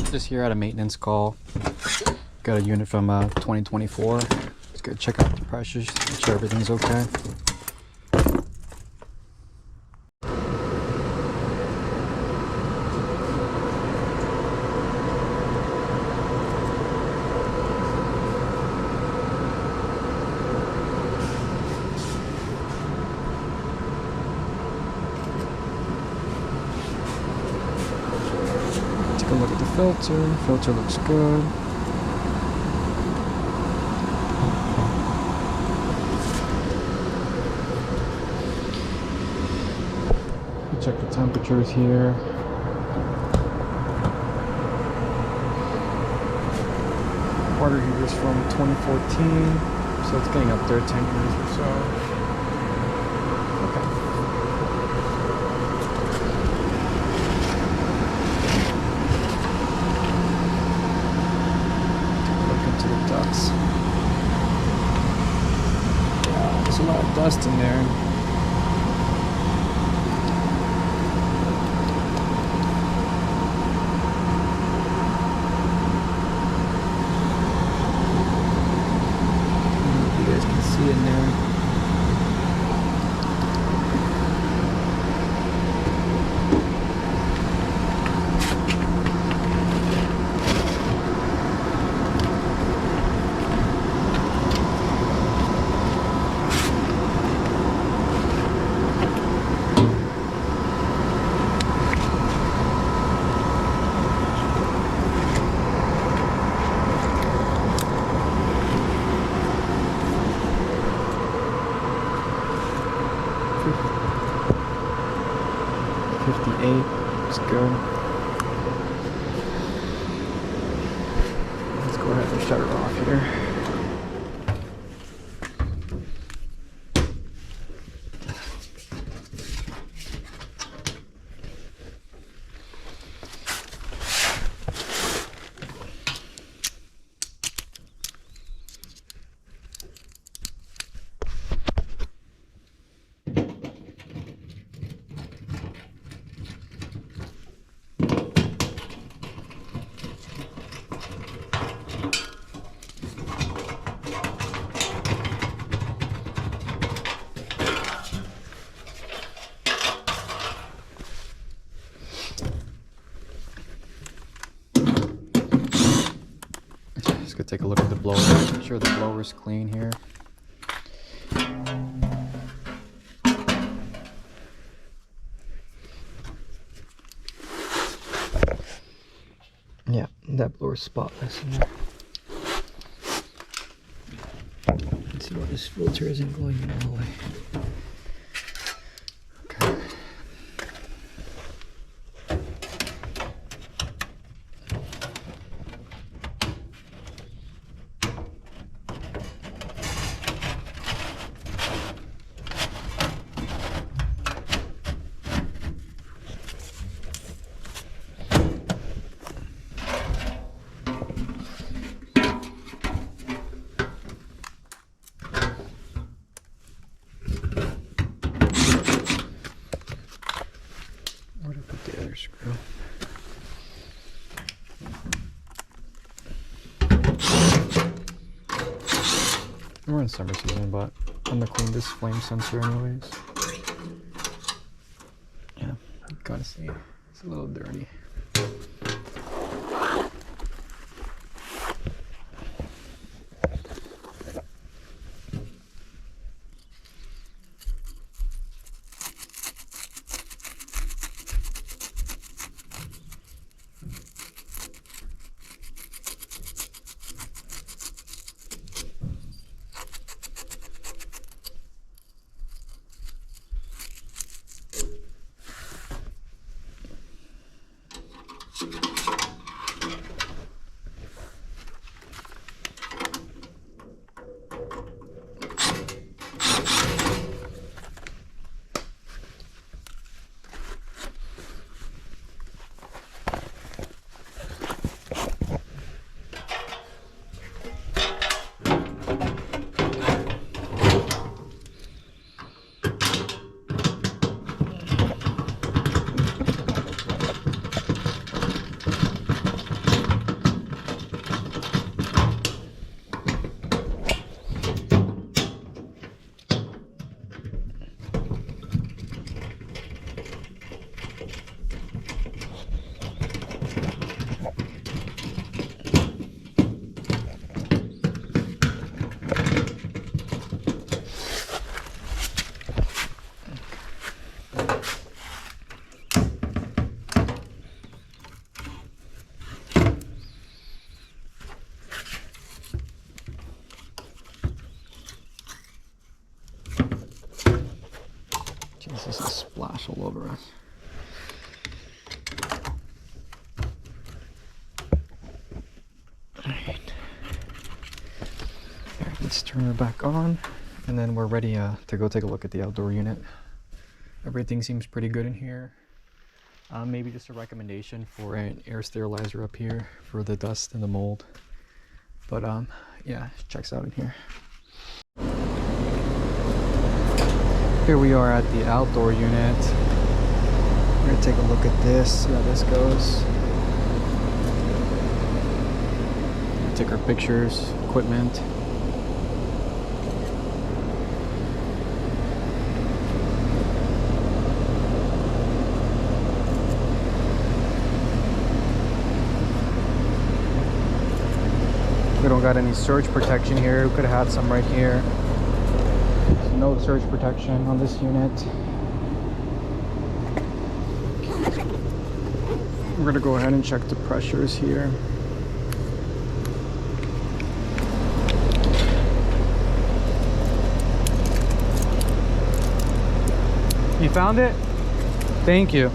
Just here at a maintenance call. Got a unit from 2024. Just gotta check out the pressures, make sure everything's okay. Take a look at the filter. Filter looks good. Check the temperatures here. Water heater's from 2014, so it's getting up there 10 years or so. Okay. Look into the ducts. Yeah, there's a lot of dust in there. In there. It's good. Let's go ahead and shut it off here. Just gonna take a look at the blower. Make sure the blower's clean here. Yeah, that blower's spotless in there. Let's see why this filter isn't going all the way. Okay. Screw. We're in summer season, but I'm gonna clean this flame sensor anyways. Yeah, gotta see. It's a little dirty. turn her back on, and then we're ready to go take a look at the outdoor unit. Everything seems pretty good in here. Maybe just a recommendation for an air sterilizer up here for the dust and the mold. But yeah, it checks out in here. Here we are at the outdoor unit. We're gonna take a look at this, see how this goes. Take our pictures, equipment. We don't got any surge protection here. We could have had some right here. So no surge protection on this unit. We're gonna go ahead and check the pressures here. You found it? Thank you.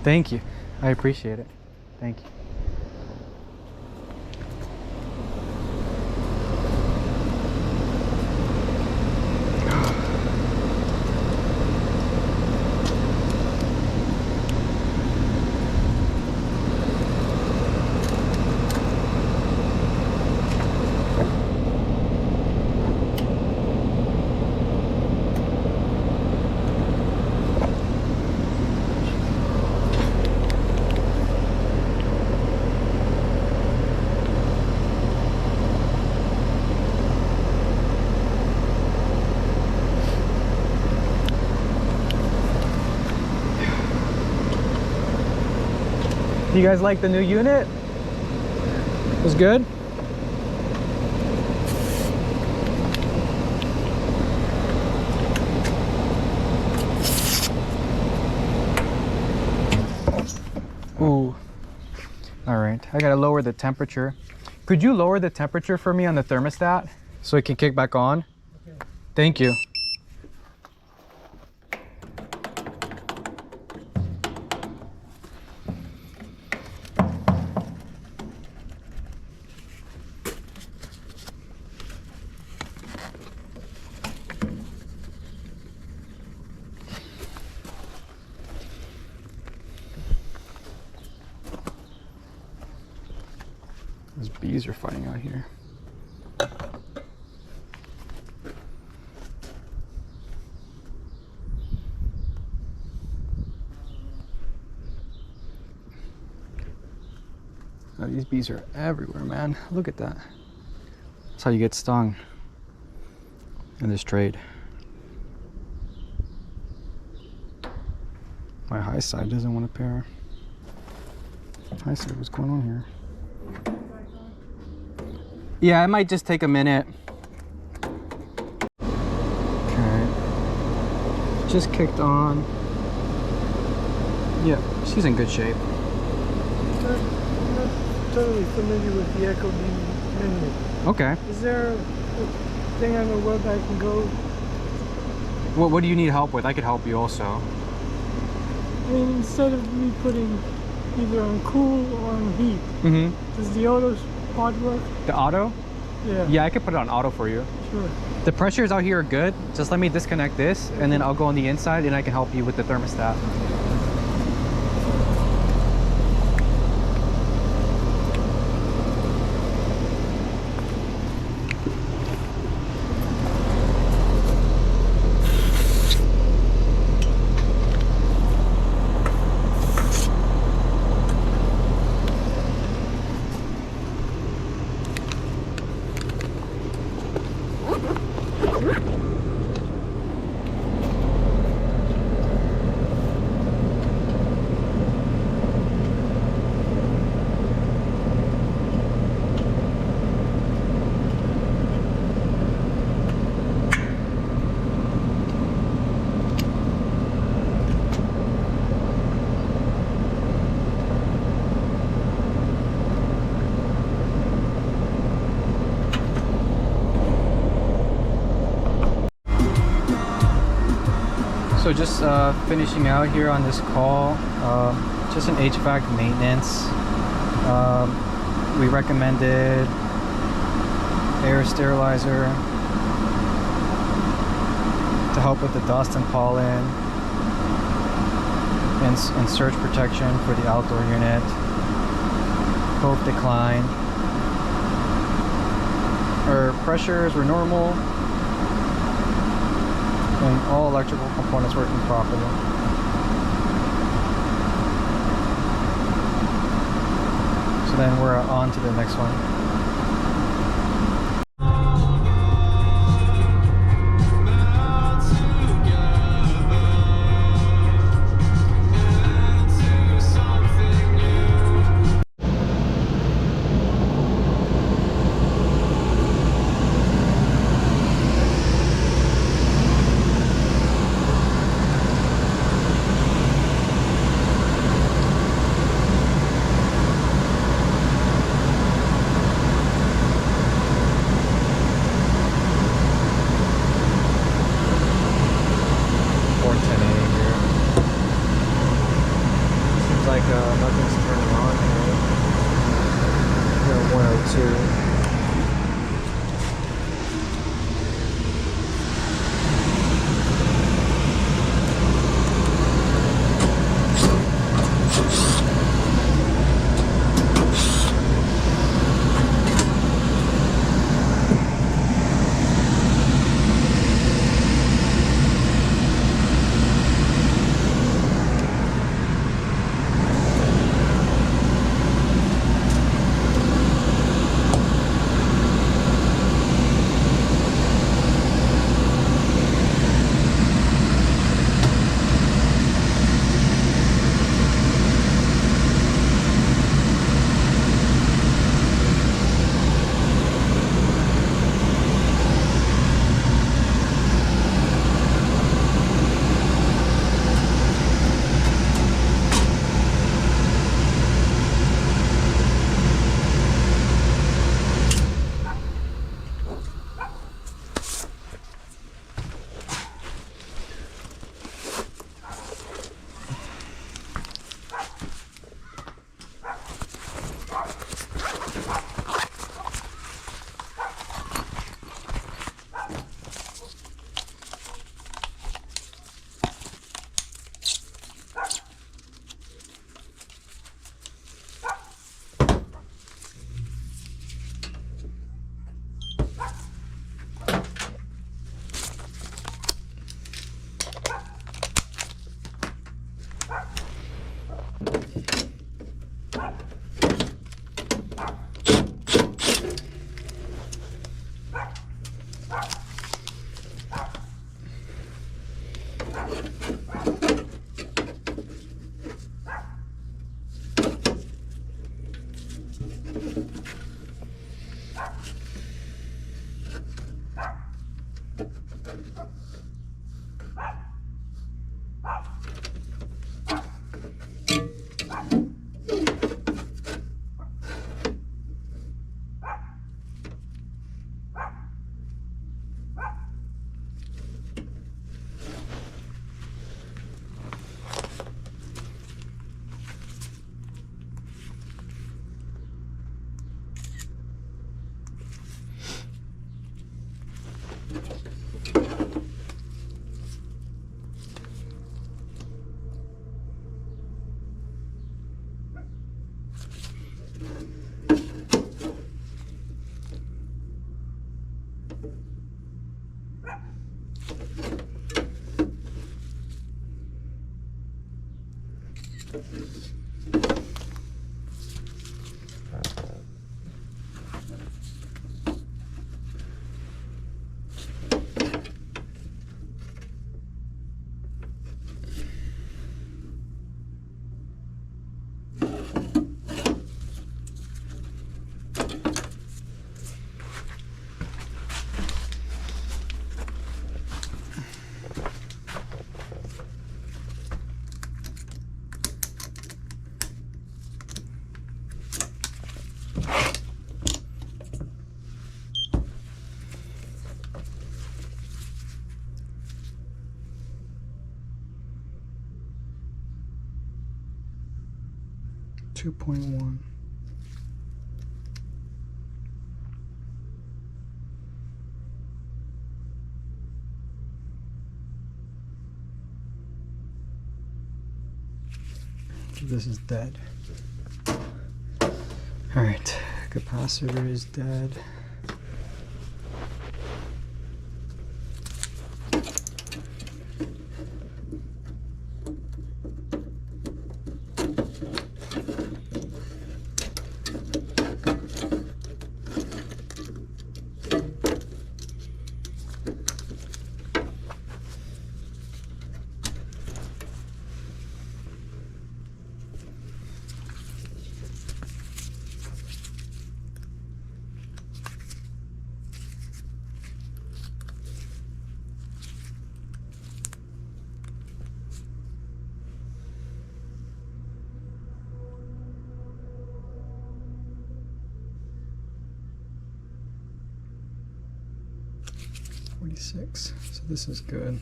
Thank you. I appreciate it. Thank you. You guys like the new unit? It was good? Ooh. All right, I gotta lower the temperature. Could you lower the temperature for me on the thermostat so it can kick back on? Okay. Thank you. Those bees are fighting out here. Oh, these bees are everywhere, man. Look at that. That's how you get stung in this trade. My high side doesn't want to pair. High side, what's going on here? Yeah, it might just take a minute. Okay. Just kicked on. Yeah, she's in good shape. I'm not totally familiar with the Echo Beam menu. Okay. Is there a thing on the web I can go? What do you need help with? I could help you also. I mean, instead of me putting either on cool or on heat, does the auto pod work? The auto? Yeah. Yeah, I could put it on auto for you. Sure. The pressures out here are good. Just let me disconnect this and then I'll go on the inside and I can help you with the thermostat. So just finishing out here on this call, just an HVAC maintenance. We recommended air sterilizer to help with the dust and pollen, and surge protection for the outdoor unit. Both declined. Our pressures were normal, and all electrical components working properly. So then we're on to the next one. Nothing's turning on here. We're 102. .1. So this is dead. All right, capacitor is dead. So this is good.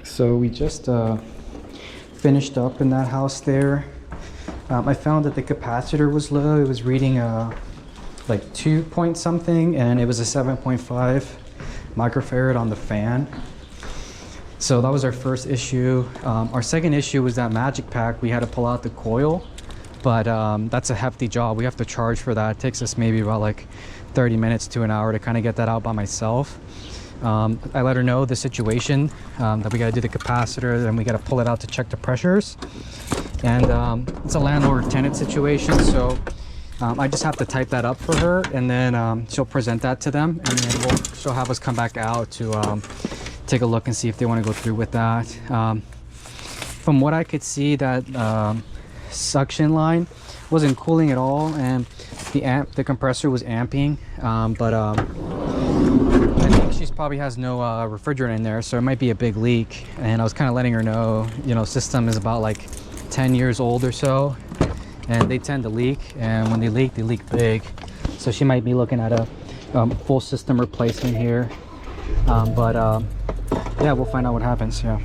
So we just finished up in that house there. I found that the capacitor was low. It was reading like 2 point something, and it was a 7.5 microfarad on the fan. So that was our first issue. Our second issue was that magic pack. We had to pull out the coil, but that's a hefty job. We have to charge for that. It takes us maybe about like 30 minutes to an hour to kind of get that out by myself. I let her know the situation, that we got to do the capacitor, then we got to pull it out to check the pressures. And it's a landlord-tenant situation, so I just have to type that up for her, and then she'll present that to them, and then she'll have us come back out to take a look and see if they want to go through with that. From what I could see, that suction line wasn't cooling at all, and the compressor was amping, but I think she probably has no refrigerant in there, so it might be a big leak. And I was kind of letting her know, you know, system is about like 10 years old or so, and they tend to leak, and when they leak big. So she might be looking at a full system replacement here, but yeah, we'll find out what happens. Yeah.